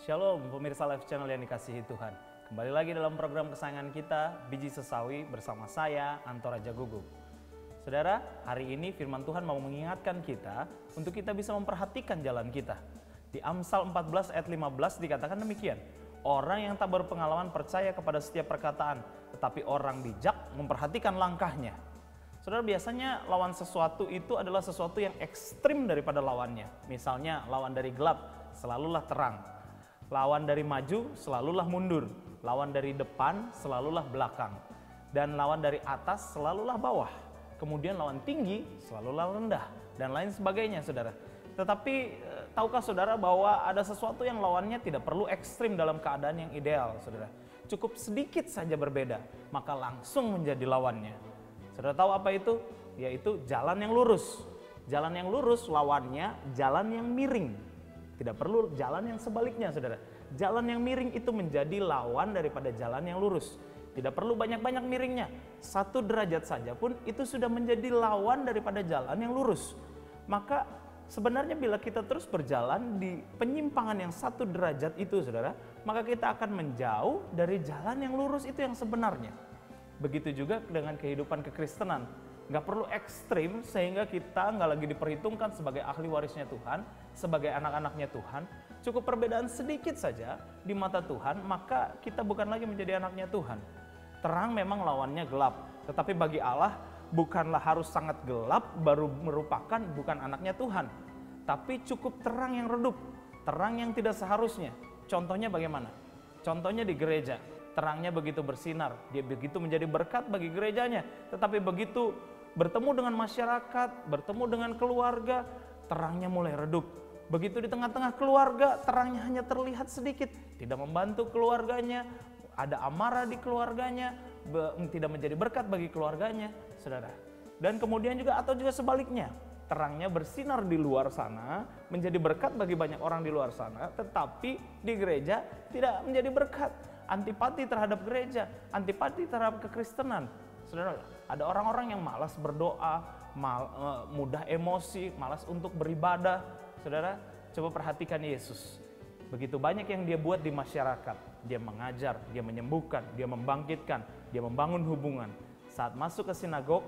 Shalom pemirsa Live Channel yang dikasihi Tuhan. Kembali lagi dalam program kesayangan kita, Biji Sesawi bersama saya, Anto Raja Gugup. Saudara, hari ini firman Tuhan mau mengingatkan kita untuk kita bisa memperhatikan jalan kita. Di Amsal 14 ayat 15 dikatakan demikian, orang yang tak berpengalaman percaya kepada setiap perkataan, tetapi orang bijak memperhatikan langkahnya. Saudara, biasanya lawan sesuatu itu adalah sesuatu yang ekstrim daripada lawannya. Misalnya lawan dari gelap, selalulah terang. Lawan dari maju, selalulah mundur. Lawan dari depan, selalulah belakang. Dan lawan dari atas, selalulah bawah. Kemudian lawan tinggi, selalulah rendah. Dan lain sebagainya, saudara. Tetapi, tahukah saudara bahwa ada sesuatu yang lawannya tidak perlu ekstrim dalam keadaan yang ideal, saudara. Cukup sedikit saja berbeda, maka langsung menjadi lawannya. Saudara tahu apa itu? Yaitu jalan yang lurus. Jalan yang lurus lawannya jalan yang miring. Tidak perlu jalan yang sebaliknya, saudara. Jalan yang miring itu menjadi lawan daripada jalan yang lurus. Tidak perlu banyak-banyak miringnya. 1 derajat saja pun itu sudah menjadi lawan daripada jalan yang lurus. Maka sebenarnya bila kita terus berjalan di penyimpangan yang 1 derajat itu, saudara, maka kita akan menjauh dari jalan yang lurus itu yang sebenarnya. Begitu juga dengan kehidupan kekristenan. Nggak perlu ekstrim sehingga kita nggak lagi diperhitungkan sebagai ahli warisnya Tuhan, sebagai anak-anaknya Tuhan. Cukup perbedaan sedikit saja di mata Tuhan, maka kita bukan lagi menjadi anaknya Tuhan. Terang memang lawannya gelap, tetapi bagi Allah bukanlah harus sangat gelap baru merupakan bukan anaknya Tuhan. Tapi cukup terang yang redup, terang yang tidak seharusnya. Contohnya bagaimana? Contohnya di gereja. Terangnya begitu bersinar, dia begitu menjadi berkat bagi gerejanya. Tetapi begitu bertemu dengan masyarakat, bertemu dengan keluarga, terangnya mulai redup. Begitu di tengah-tengah keluarga, terangnya hanya terlihat sedikit, tidak membantu keluarganya, ada amarah di keluarganya, tidak menjadi berkat bagi keluarganya, saudara. Dan kemudian juga atau juga sebaliknya, terangnya bersinar di luar sana, menjadi berkat bagi banyak orang di luar sana, tetapi di gereja tidak menjadi berkat. Antipati terhadap gereja, antipati terhadap kekristenan. Saudara, ada orang-orang yang malas berdoa, mudah emosi, malas untuk beribadah. Saudara, coba perhatikan Yesus. Begitu banyak yang dia buat di masyarakat. Dia mengajar, dia menyembuhkan, dia membangkitkan, dia membangun hubungan. Saat masuk ke sinagog,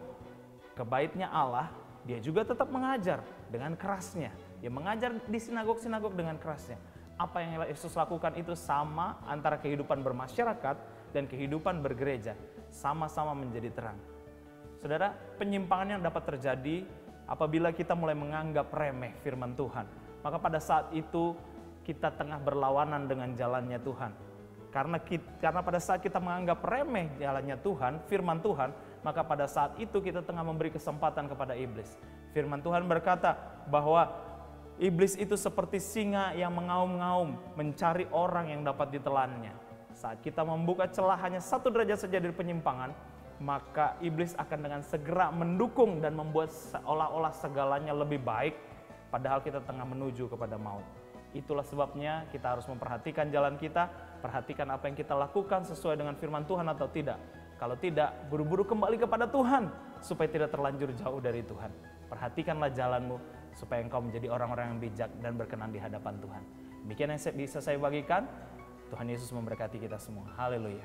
ke baitnya Allah, dia juga tetap mengajar dengan kerasnya. Dia mengajar di sinagog-sinagog dengan kerasnya. Apa yang Yesus lakukan itu sama antara kehidupan bermasyarakat dan kehidupan bergereja. Sama-sama menjadi terang. Saudara, penyimpangan yang dapat terjadi apabila kita mulai menganggap remeh firman Tuhan. Maka pada saat itu kita tengah berlawanan dengan jalannya Tuhan. Karena pada saat kita menganggap remeh jalannya Tuhan, firman Tuhan, maka pada saat itu kita tengah memberi kesempatan kepada iblis. Firman Tuhan berkata bahwa iblis itu seperti singa yang mengaum-ngaum mencari orang yang dapat ditelannya. Saat kita membuka celah hanya 1 derajat saja dari penyimpangan, maka iblis akan dengan segera mendukung dan membuat seolah-olah segalanya lebih baik, padahal kita tengah menuju kepada maut. Itulah sebabnya kita harus memperhatikan jalan kita, perhatikan apa yang kita lakukan sesuai dengan firman Tuhan atau tidak. Kalau tidak, buru-buru kembali kepada Tuhan supaya tidak terlanjur jauh dari Tuhan. Perhatikanlah jalanmu supaya engkau menjadi orang-orang yang bijak dan berkenan di hadapan Tuhan. Demikian yang bisa saya bagikan. Tuhan Yesus memberkati kita semua. Haleluya.